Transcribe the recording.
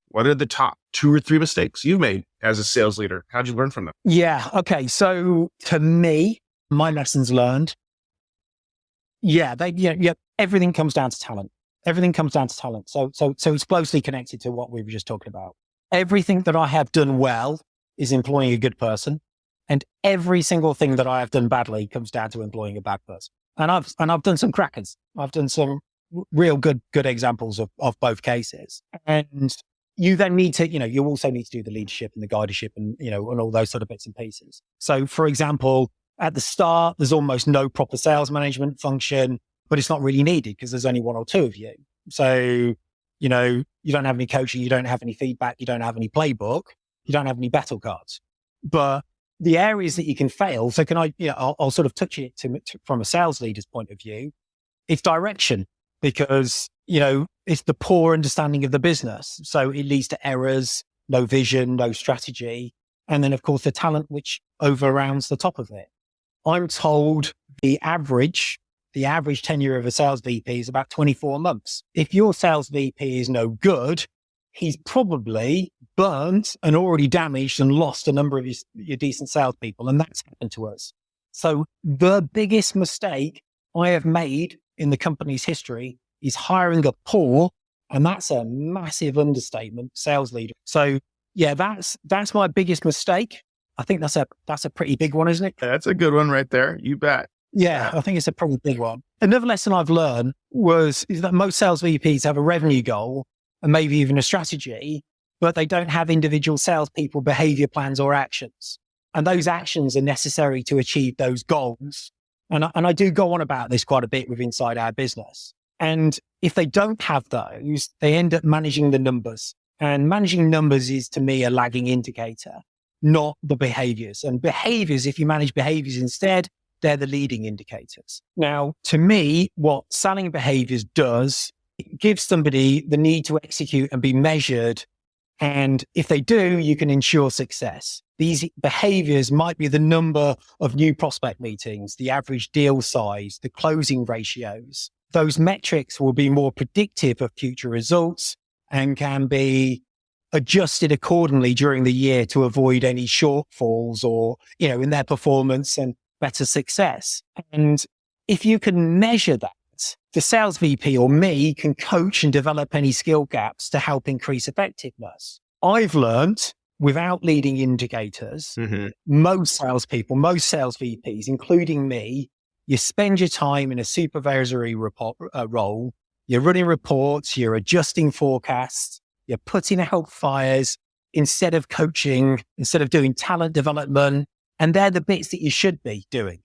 What are the top 2 or 3 mistakes you've made as a sales leader? How'd you learn from them? Yeah. Okay. So to me, my lessons learned. Yeah. Everything comes down to talent. Everything comes down to talent. So it's closely connected to what we were just talking about. Everything that I have done well is employing a good person. And every single thing that I have done badly comes down to employing a bad person. And I've done some crackers. I've done some real good examples of both cases. And you then need to, you also need to do the leadership and the guidership and, and all those sort of bits and pieces. So for example, at the start, there's almost no proper sales management function, but it's not really needed because there's only 1 or 2 of you. So, you don't have any coaching, you don't have any feedback, you don't have any playbook, you don't have any battle cards. But the areas that you can fail, so I'll sort of touch it from a sales leader's point of view. It's direction because, it's the poor understanding of the business. So it leads to errors, no vision, no strategy. And then of course the talent, which overrounds the top of it. I'm told the average tenure of a sales VP is about 24 months. If your sales VP is no good, he's probably burnt and already damaged and lost a number of your decent salespeople. And that's happened to us. So the biggest mistake I have made in the company's history is hiring a poor, and that's a massive understatement, sales leader. So yeah, that's my biggest mistake. I think that's a pretty big one, isn't it? That's a good one right there. You bet. Yeah, I think it's a pretty big one. Another lesson I've learned is that most sales VPs have a revenue goal and maybe even a strategy, but they don't have individual salespeople behavior plans or actions. And those actions are necessary to achieve those goals. And I do go on about this quite a bit with inside our business. And if they don't have those, they end up managing the numbers. And managing numbers is, to me, a lagging indicator, not the behaviors. And behaviors, if you manage behaviors instead, they're the leading indicators. Now, to me, what selling behaviors does, it gives somebody the need to execute and be measured. And if they do, you can ensure success. These behaviors might be the number of new prospect meetings, the average deal size, the closing ratios. Those metrics will be more predictive of future results and can be adjusted accordingly during the year to avoid any shortfalls or, in their performance and better success. And if you can measure that, the sales VP or me can coach and develop any skill gaps to help increase effectiveness. I've learned without leading indicators, most sales VPs, including me, you spend your time in a supervisory role. You're running reports, you're adjusting forecasts, you're putting out fires instead of coaching, instead of doing talent development. And they're the bits that you should be doing.